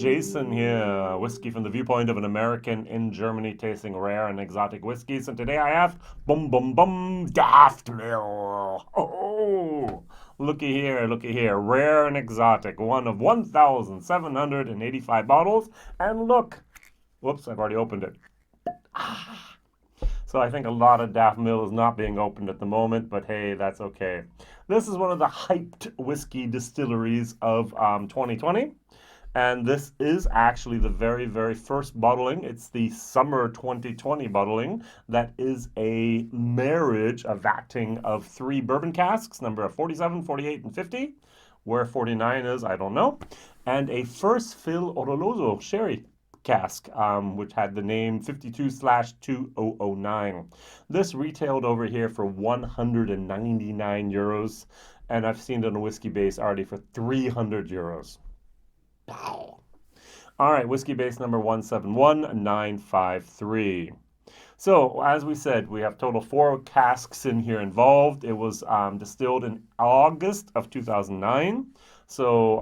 WhiskyJason here, whiskey from the viewpoint of an American in Germany tasting rare and exotic whiskeys. And today I have Daftmill. Oh, looky here, rare and exotic, one of 1,785 bottles. And look, whoops, I've already opened it. So I think a lot of Daftmill is not being opened at the moment, but hey, that's okay. This is one of the hyped whiskey distilleries of 2020. And this is actually the very, very first bottling. It's the summer 2020 bottling. That is a marriage, a vatting of 3 bourbon casks, number 47, 48, and 50. Where 49 is, I don't know. And a first fill Oloroso sherry cask, which had the name 52/2009. This retailed over here for 199 euros, and I've seen it on a whiskey base already for 300 euros. Wow. All right, whiskey base number 171953. So, as we said, we have total 4 casks in here involved. It was distilled in August of 2009. So,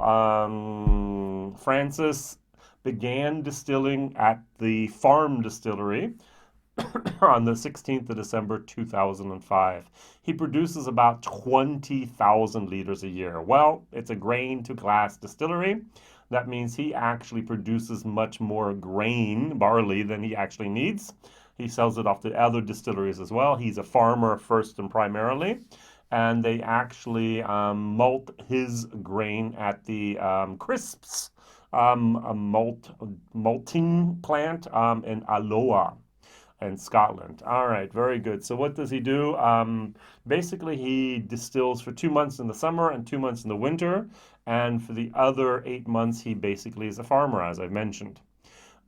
Francis began distilling at the farm distillery on the 16th of December 2005. He produces about 20,000 liters a year. Well, it's a grain to glass distillery. That means he actually produces much more grain, barley, than he actually needs. He sells it off to other distilleries as well. He's a farmer first and primarily. And they actually malt his grain at the Crisps a malting plant in Alloa in Scotland. All right, very good. So what does he do? Basically, he distills for 2 months in the summer and 2 months in the winter. And for the other 8 months, he basically is a farmer, as I mentioned.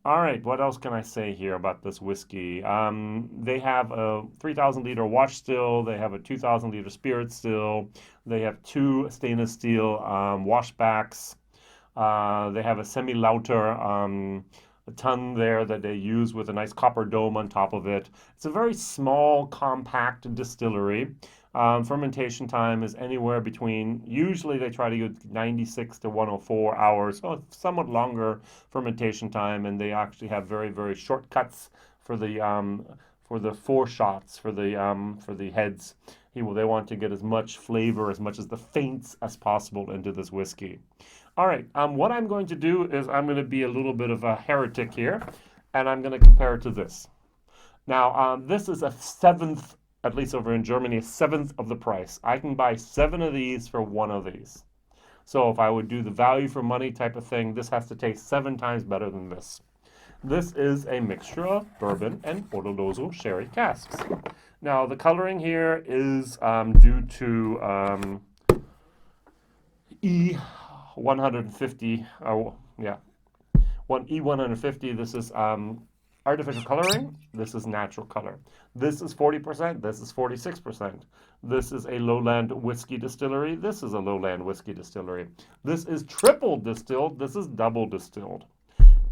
All right, what else can I say here about this whiskey? They have a 3,000 liter wash still. They have a 2,000 liter spirit still. They have 2 stainless steel washbacks. They have a semi-lauter a ton there that they use with a nice copper dome on top of it. It's a very small, compact distillery. Fermentation time is anywhere between, usually they try to get 96 to 104 hours, so it's somewhat longer fermentation time, and they actually have very, very short cuts for the foreshots, for the heads. They want to get as much flavor, as much as the feints as possible into this whiskey. All right, what I'm going to do is I'm going to be a little bit of a heretic here, and I'm going to compare it to this. Now, this is a 7th, at least over in Germany, a 7th of the price. I can buy 7 of these for 1 of these. So if I would do the value for money type of thing, this has to taste 7 times better than this. This is a mixture of bourbon and Oloroso sherry casks. Now, the coloring here is due to E150, E150. This is artificial coloring. This is natural color. This is 40%. This is 46%. This is a Lowland whiskey distillery. This is a Lowland whiskey distillery. This is triple distilled. This is double distilled.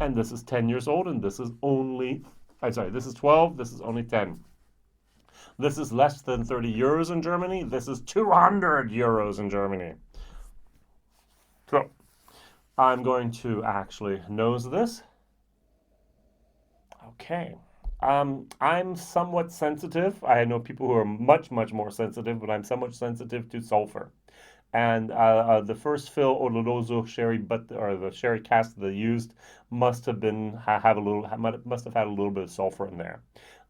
And this is 10 years old, and this is only, this is 12. This is only 10. This is less than 30 euros in Germany. This is 200 euros in Germany. So I'm going to actually nose this. Okay. I'm somewhat sensitive. I know people who are much, much more sensitive, but I'm somewhat sensitive to sulfur. And the first fill Oloroso sherry, or the sherry cask they used, must have had a little bit of sulfur in there.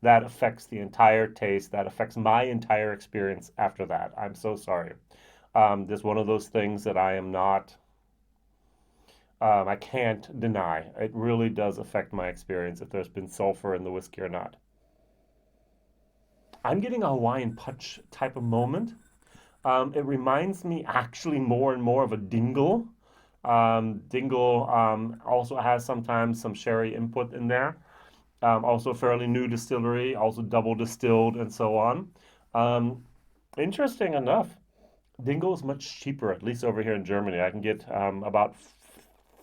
That affects the entire taste. That affects my entire experience after that. I'm so sorry. This one of those things that I am not. I can't deny. It really does affect my experience if there's been sulfur in the whiskey or not. I'm getting a Hawaiian punch type of moment. It reminds me actually more and more of a dingle. Dingle also has sometimes some sherry input in there. Also fairly new distillery, also double distilled and so on. Interesting enough, dingle is much cheaper, at least over here in Germany. I can get about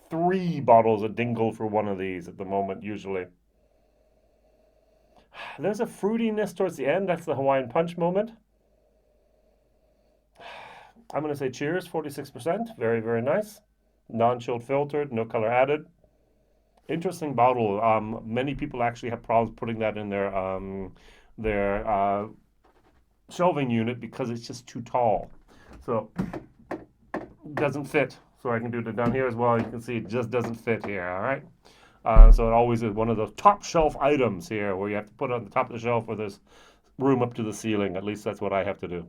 3 bottles of dingle for 1 of these at the moment, usually. There's a fruitiness towards the end. That's the Hawaiian punch moment. I'm going to say cheers, 46%. Very, very nice. Non-chilled filtered, no color added. interesting bottle. Many people actually have problems putting that in their shelving unit because it's just too tall. So it doesn't fit. So I can do it down here as well. You can see it just doesn't fit here. All right. So it always is one of those top shelf items here where you have to put it on the top of the shelf where there's room up to the ceiling. At least that's what I have to do.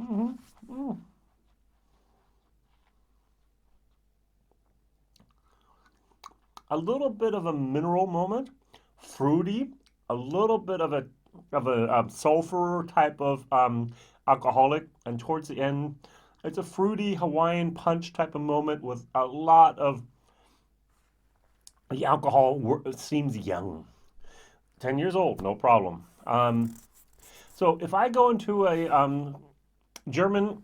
Mm-hmm. Mm. A little bit of a mineral moment, fruity, a little bit of a sulfur type of alcoholic, and towards the end, it's a fruity Hawaiian punch type of moment with a lot of the alcohol. Seems young, 10 years old, no problem. So if I go into a German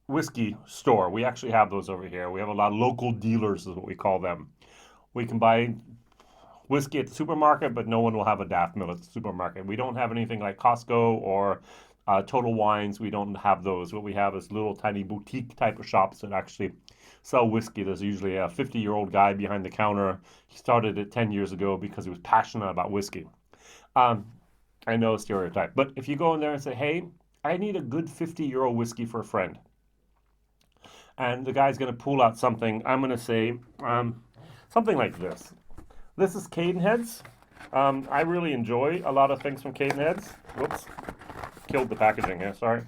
whiskey store, we actually have those over here. We have a lot of local dealers, is what we call them. We can buy whiskey at the supermarket, but no one will have a Daftmill at the supermarket. We don't have anything like Costco or Total Wines. We don't have those. What we have is little tiny boutique type of shops that actually sell whiskey. There's usually a 50-year-old guy behind the counter. He started it 10 years ago because he was passionate about whiskey. Um, I know, stereotype. But if you go in there and say, hey, I need a good 50-euro whiskey for a friend, and the guy's going to pull out something, I'm going to say something like this. This is Cadenheads. I really enjoy a lot of things from Cadenheads. Whoops, killed the packaging here, sorry.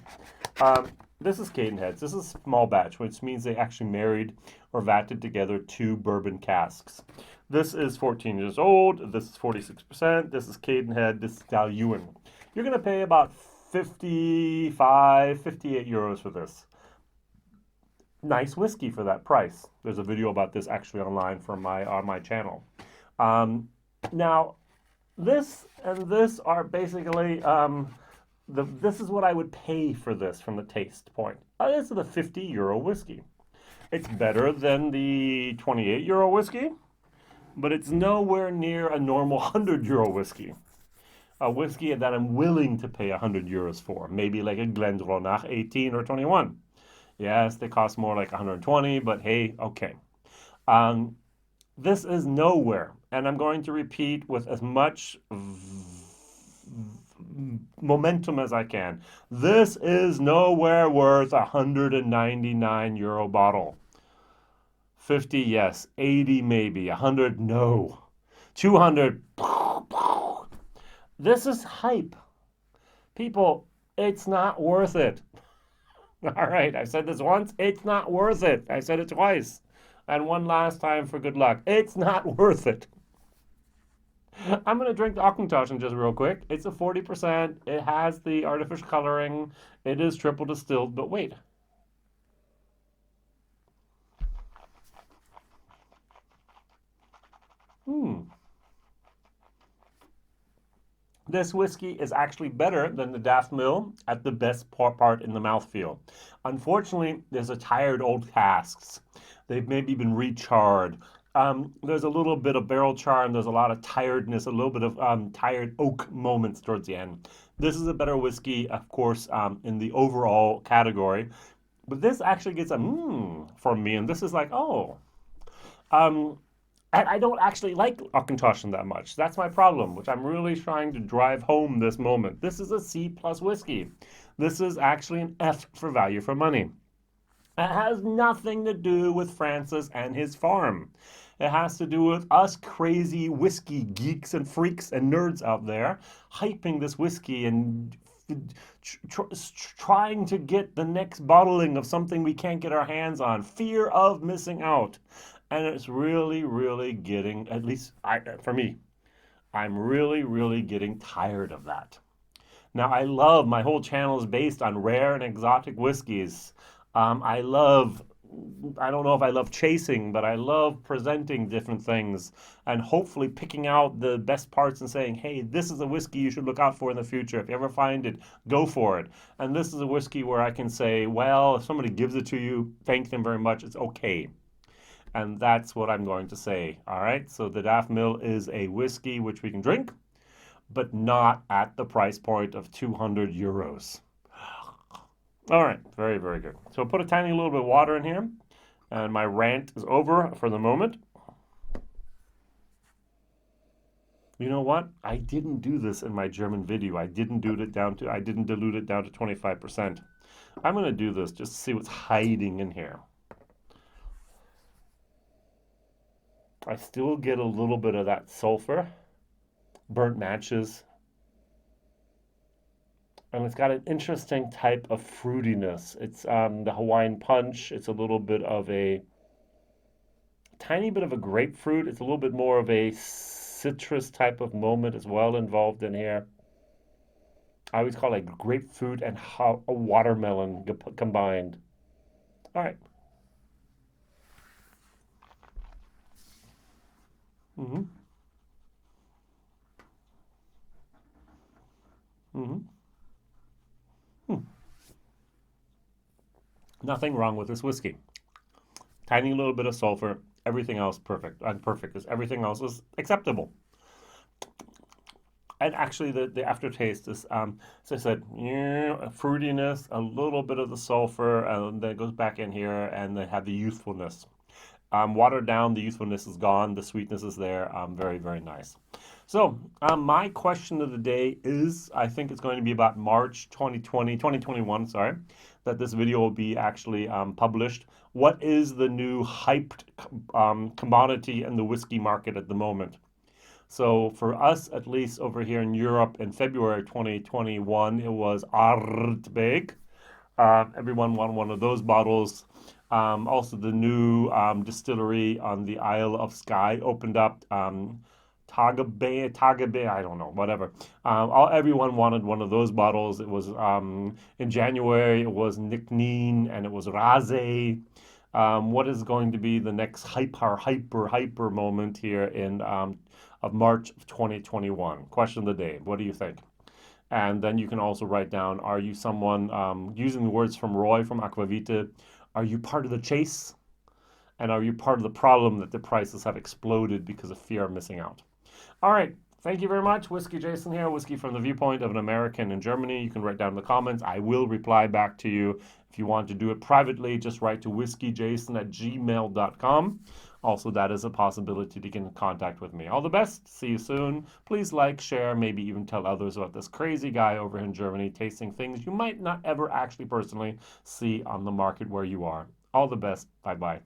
This is Cadenheads. This is small batch, which means they actually married or vatted together 2 bourbon casks. This is 14 years old. This is 46%. This is Cadenhead. This is dilution. You're going to pay about 55, 58 euros for this. Nice whiskey for that price. There's a video about this actually online on my channel. Now, this and this are basically this is what I would pay for this from the taste point. This is a 50-euro whiskey. It's better than the 28-euro whiskey, but it's nowhere near a normal 100-euro whiskey. A whiskey that I'm willing to pay 100 euros for, maybe like a Glendronach 18 or 21. Yes, they cost more like 120, but hey, okay. This is nowhere, and I'm going to repeat with as much momentum as I can. This is nowhere worth a 199-euro bottle. 50, yes. 80, maybe. 100, no. 200, this is hype. People, it's not worth it. All right, I've said this once. It's not worth it. I said it twice. And one last time for good luck. It's not worth it. I'm going to drink the Auchentoshan just real quick. It's a 40%. It has the artificial coloring. It is triple distilled, but wait. This whiskey is actually better than the Daftmill at the best part in the mouthfeel. Unfortunately, there's a tired old casks. They've maybe been recharred. There's a little bit of barrel char and there's a lot of tiredness, a little bit of tired oak moments towards the end. This is a better whiskey, of course, in the overall category. But this actually gets a from me, and this is like, oh. I don't actually like Auchentoshan that much. That's my problem, which I'm really trying to drive home this moment. This is a C plus whiskey. This is actually an F for value for money. It has nothing to do with Francis and his farm. It has to do with us crazy whiskey geeks and freaks and nerds out there hyping this whiskey and trying to get the next bottling of something we can't get our hands on. Fear of missing out. And it's really, really getting, at least for me, I'm really, really getting tired of that. Now, my whole channel is based on rare and exotic whiskeys. I don't know if I love chasing, but I love presenting different things and hopefully picking out the best parts and saying, hey, this is a whiskey you should look out for in the future. If you ever find it, go for it. And this is a whiskey where I can say, well, if somebody gives it to you, thank them very much. It's okay. And that's what I'm going to say. All right. So the Daftmill is a whiskey which we can drink, but not at the price point of 200 euros. All right, very, very good. So I'll put a tiny little bit of water in here, and my rant is over for the moment. You know what? I didn't do this in my German video. I didn't dilute it down to 25%. I'm going to do this just to see what's hiding in here. I still get a little bit of that sulfur, burnt matches, and it's got an interesting type of fruitiness. It's the Hawaiian punch. It's a little bit of a tiny bit of a grapefruit. It's a little bit more of a citrus type of moment as well involved in here. I always call it grapefruit and a watermelon combined. All right. Mm-hmm. Mm-hmm. Hmm. Nothing wrong with this whiskey. Tiny little bit of sulfur. Everything else perfect. Perfect is everything else is acceptable. And actually, the aftertaste is, as I said, a fruitiness, a little bit of the sulfur, and then it goes back in here, and they have the youthfulness. Watered down, the youthfulness is gone, the sweetness is there. Very, very nice. So, my question of the day is, I think it's going to be about March 2021, sorry, that this video will be actually published. What is the new hyped commodity in the whiskey market at the moment? So for us, at least over here in Europe in February 2021, it was Ardbeg. Everyone wanted one of those bottles. Also, the new distillery on the Isle of Skye opened up. Tagabe, I don't know, whatever. Everyone wanted one of those bottles. It was in January, it was Nickneen and it was Raze. What is going to be the next hyper moment here in of March of 2021? Question of the day. What do you think? And then you can also write down, are you someone, using the words from Roy from Aquavita, are you part of the chase? And are you part of the problem that the prices have exploded because of fear of missing out? All right. Thank you very much. WhiskyJason here, whiskey from the viewpoint of an American in Germany. You can write down in the comments. I will reply back to you. If you want to do it privately, just write to whiskyjason@gmail.com. Also, that is a possibility to get in contact with me. All the best. See you soon. Please like, share, maybe even tell others about this crazy guy over in Germany tasting things you might not ever actually personally see on the market where you are. All the best. Bye-bye.